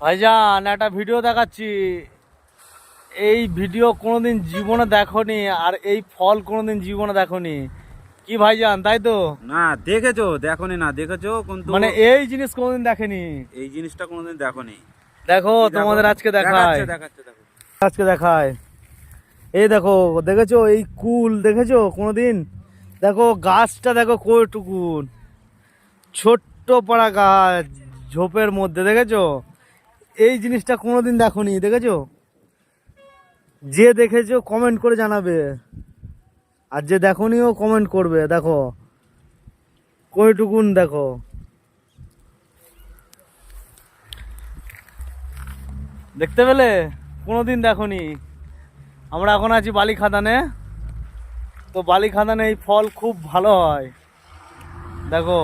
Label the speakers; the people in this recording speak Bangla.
Speaker 1: ভাইজান একটা ভিডিও দেখাচ্ছি। এই ভিডিও কোনোদিন জীবনে দেখোনি, আর এই ফল কোনোদিন জীবনে দেখোনি কি ভাইজান, তাই তো?
Speaker 2: না দেখেছো, দেখোনি না দেখেছো কিন্তু
Speaker 1: মানে এই জিনিস কোনোদিন দেখেনি।
Speaker 2: এই জিনিসটা কোনোদিন দেখোনি।
Speaker 1: দেখো তোমাদের আজকে দেখায়,
Speaker 2: দেখাচ্ছে দেখো।
Speaker 1: আজকে দেখায়। এই দেখো, দেখেছো এই কুল দেখেছো কোনোদিন? দেখো গাছটা দেখো কতটুকুন, ছোট্ট পাড়া গাছ ঝোপের মধ্যে, দেখেছো? এই জিনিসটা কোনোদিন দেখোনি, দেখেছো? যে দেখেছো কমেন্ট করে জানাবে, আর যে দেখোনিও কমেন্ট করবে। দেখো কয়টুকুন, দেখো দেখতে পেলে? কোনোদিন দেখোনি। আমরা এখন আছি বালি খাদানে। তো বালি খাদানে এই ফল খুব ভালো হয়, দেখো।